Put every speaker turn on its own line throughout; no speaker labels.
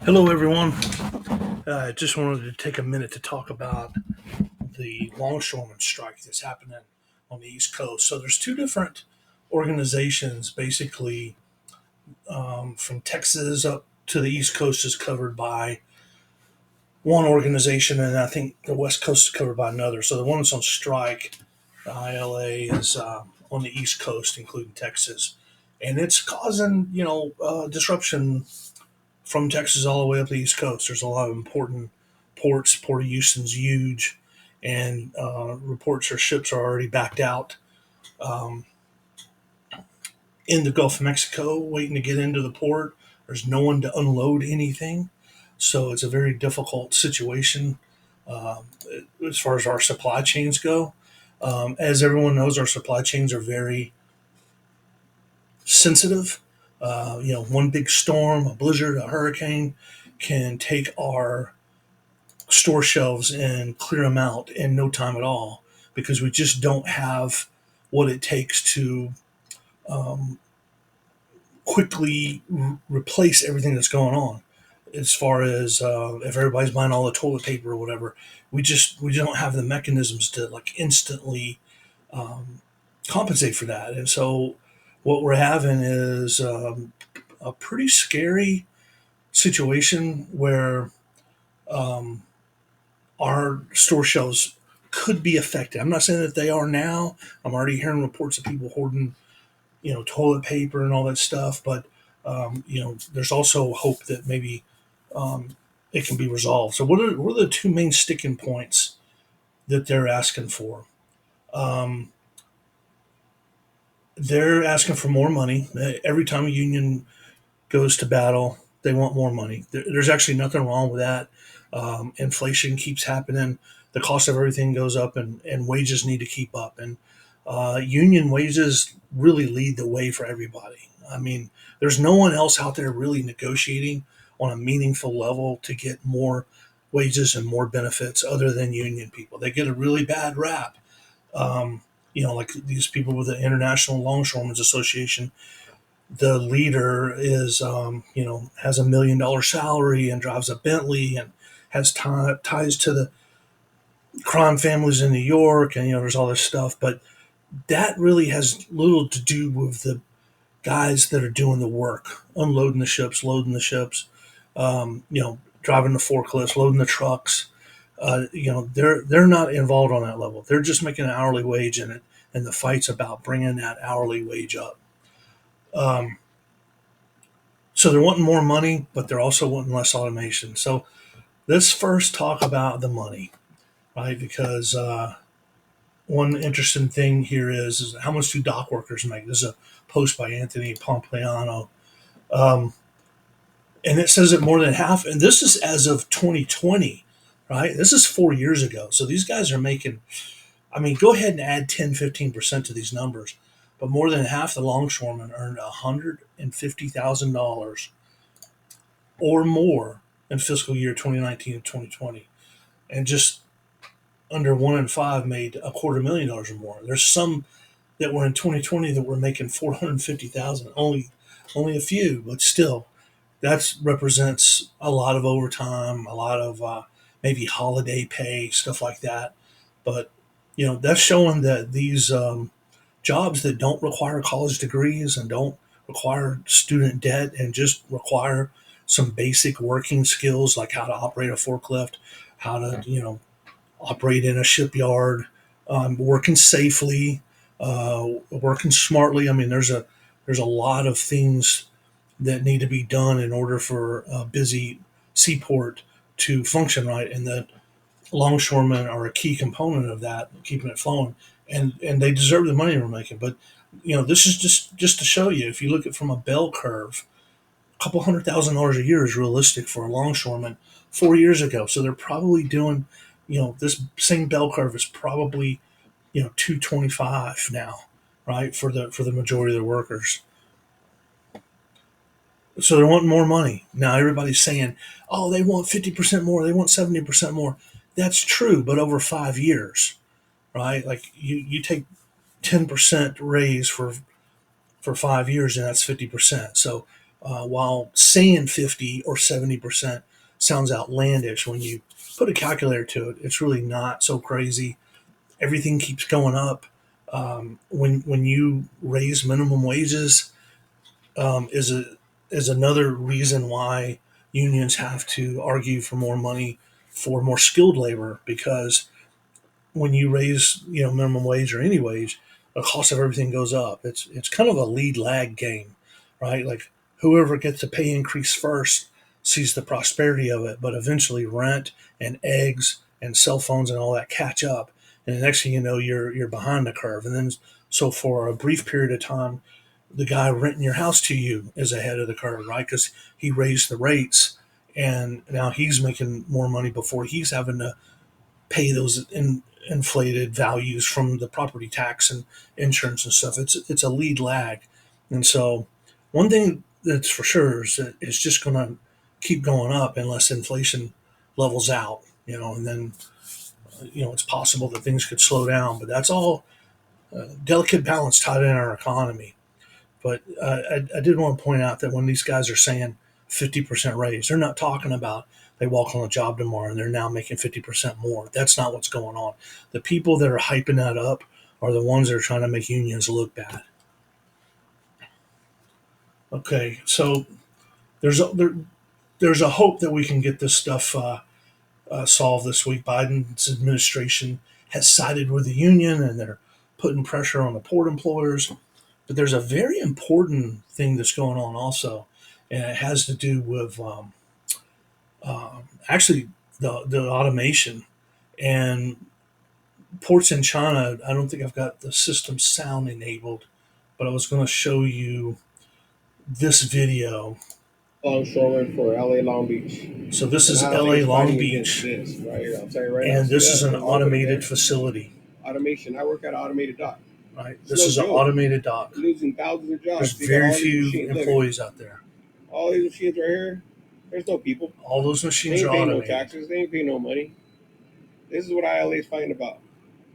Hello, everyone. I just wanted to take a minute to talk about the longshoremen strike that's happening on the East Coast. So there's two different organizations, basically, from Texas up to the East Coast is covered by one organization, and I think the West Coast is covered by another. So the one that's on strike, the ILA, is on the East Coast, including Texas, and it's causing disruption from Texas all the way up the East Coast. There's a lot of important ports. Port of Houston's huge, and reports our ships are already backed out in the Gulf of Mexico, waiting to get into the port. There's no one to unload anything, so it's a very difficult situation um, as far as our supply chains go. As everyone knows, our supply chains are very sensitive. One big storm, a blizzard, a hurricane can take our store shelves and clear them out in no time at all because we just don't have what it takes to um, quickly replace everything that's going on. As far as if everybody's buying all the toilet paper or whatever, we don't have the mechanisms to like instantly um, compensate for that. And so what we're having is a pretty scary situation where um, our store shelves could be affected. I'm not saying that they are now. I'm already hearing reports of people hoarding, toilet paper and all that stuff. But there's also hope that maybe um, it can be resolved. So, what are the two main sticking points that they're asking for? Um, they're asking for more money. Every time a union goes to battle, they want more money. There's actually nothing wrong with that. Inflation keeps happening. The cost of everything goes up, and wages need to keep up. And union wages really lead the way for everybody. I mean, there's no one else out there really negotiating on a meaningful level to get more wages and more benefits other than union people. They get a really bad rap. Um, like these people with the International Longshoremen's Association, the leader is has $1 million salary and drives a Bentley and has ties to the crime families in New York, and there's all this stuff, but that really has little to do with the guys that are doing the work, unloading the ships, loading the ships, driving the forklifts, loading the trucks. They're not involved on that level. They're just making an hourly wage in it, and the fight's about bringing that hourly wage up. Um, So they're wanting more money, but they're also wanting less automation. So let's first talk about the money, right? Because one interesting thing here is how much do dock workers make? This is a post by Anthony Pompliano. Um, and it says that more than half, and this is as of 2020, right? This is 4 years ago. So these guys are making, I mean, go ahead and add 10, 15% to these numbers. But more than half the longshoremen earned $150,000 or more in fiscal year 2019 and 2020. And just under one in five made $250,000 or more. There's some that were in 2020 that were making 450,000. Only a few, but still, that represents a lot of overtime, a lot of maybe holiday pay, stuff like that. But that's showing that these jobs that don't require college degrees and don't require student debt and just require some basic working skills like how to operate a forklift, how to operate in a shipyard, working safely, working smartly. I mean, there's a lot of things that need to be done in order for a busy seaport to function right, and the longshoremen are a key component of that, keeping it flowing, and they deserve the money we're making. But this is just to show you, if you look at it from a bell curve, a couple $100,000 a year is realistic for a longshoreman 4 years ago. So they're probably doing, this same bell curve is probably 225 now, right, for the majority of the workers. So they're wanting more money now. Everybody's saying, oh, they want 50% more, they want 70% more. That's true, but over 5 years, right? Like you take 10% raise for 5 years, and that's 50%. So while saying 50 or 70% sounds outlandish, when you put a calculator to it, it's really not so crazy. Everything keeps going up. When you raise minimum wages, is a is another reason why unions have to argue for more money for more skilled labor, because when you raise minimum wage or any wage, the cost of everything goes up. It's kind of a lead lag game, right? Like whoever gets the pay increase first sees the prosperity of it, but eventually rent and eggs and cell phones and all that catch up, and the next thing you know, you're behind the curve. And then so for a brief period of time, the guy renting your house to you is ahead of the curve, right? Because he raised the rates, and now he's making more money before he's having to pay those inflated values from the property tax and insurance and stuff. It's a lead lag, and so one thing that's for sure is that it's just going to keep going up unless inflation levels out. And then it's possible that things could slow down, but that's all delicate balance tied in our economy. But I did want to point out that when these guys are saying 50% raise, they're not talking about they walk on a job tomorrow and they're now making 50% more. That's not what's going on. The people that are hyping that up are the ones that are trying to make unions look bad. Okay, so there's a hope that we can get this stuff solved this week. Biden's administration has sided with the union and they're putting pressure on the port employers. But there's a very important thing that's going on also, and it has to do with actually the automation and ports in China. I don't think I've got the system sound enabled, but I was going to show you this video.
Longshoremen for LA Long Beach.
So this
And
is
LA
LA
is
Long
fighting against
Beach,
this right here. I'll tell you right now.
and
See
this
that?
is an
There's a little bit
automated
there.
facility.
Automation. I work at an automated dock.
Right,
It's
this
no
is an
joke.
automated dock.
We're losing thousands of
There's
jobs. You got
very
all these
few
machines. Look,
employees out there.
all these machines right here. There's no people.
All those
They
machines
ain't
are
paying no
automated.
taxes. They ain't paying no money. This is what ILA is fighting about.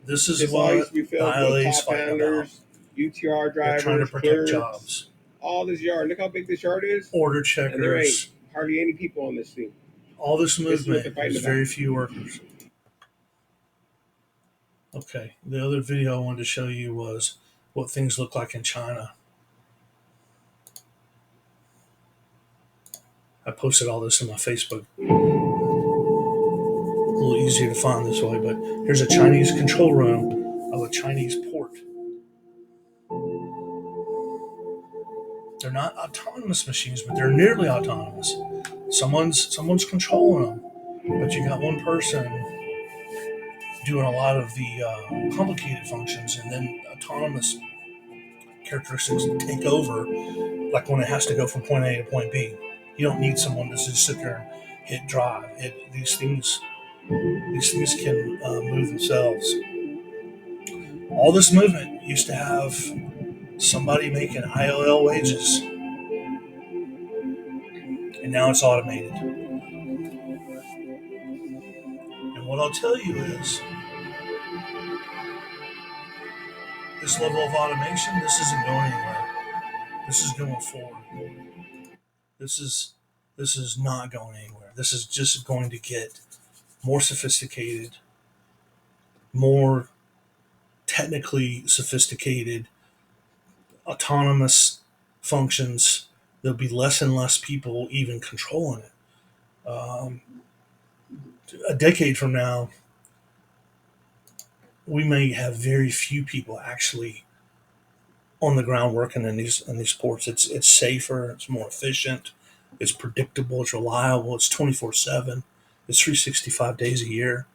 This is
This all used
what
to be
the
filled with
ILA is
top
fighting about.
handlers, UTR
They're trying to
drivers,
protect
clerks.
jobs.
All this yard. Look how big this yard is.
Order
And there ain't
checkers.
hardly any people on this thing.
All this
This is what they're
movement,
fighting
there's
about.
very few workers. Okay, the other video I wanted to show you was what things look like in China. I posted all this in my Facebook. A little easier to find this way, but here's a Chinese control room of a Chinese port. They're not autonomous machines, but they're nearly autonomous. Someone's controlling them, but you got one person doing a lot of the complicated functions, and then autonomous characteristics take over, like when it has to go from point A to point B. You don't need someone to just sit there and hit drive. These things can move themselves. All this movement used to have somebody making ILL wages, and now it's automated. And what I'll tell you is, this level of automation, this isn't going anywhere. This is going forward. This is this is not going anywhere. This is just going to get more sophisticated, more technically sophisticated, autonomous functions. There'll be less and less people even controlling it. A decade from now, we may have very few people actually on the ground working in these ports. It's safer, it's more efficient, it's predictable, it's reliable, it's 24/7, it's 365 days a year.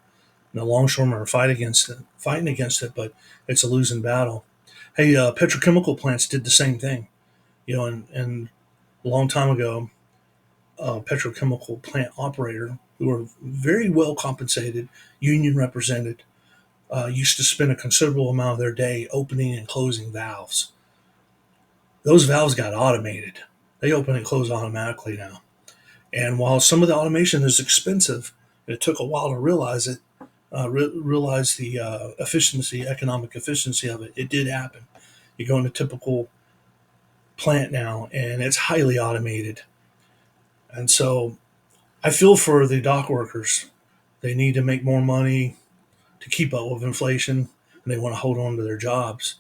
And the longshoremen are fighting against it, but it's a losing battle. Hey, petrochemical plants did the same thing, and a long time ago, a petrochemical plant operator who were very well compensated, union represented, used to spend a considerable amount of their day opening and closing valves. Those valves got automated. They open and close automatically now. And while some of the automation is expensive, it took a while to realize it, realize the efficiency, economic efficiency of it. It did happen. You go into typical plant now, and it's highly automated. And so I feel for the dock workers. They need to make more money to keep up with inflation, and they want to hold on to their jobs.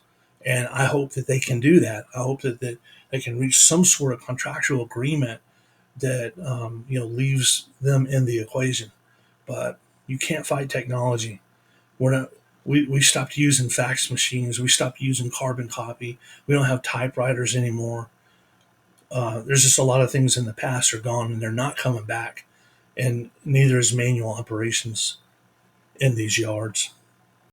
And I hope that they can do that. I hope that they can reach some sort of contractual agreement that leaves them in the equation. But you can't fight technology. We're not. We stopped using fax machines. We stopped using carbon copy. We don't have typewriters anymore. There's just a lot of things in the past are gone, and they're not coming back. And neither is manual operations in these yards.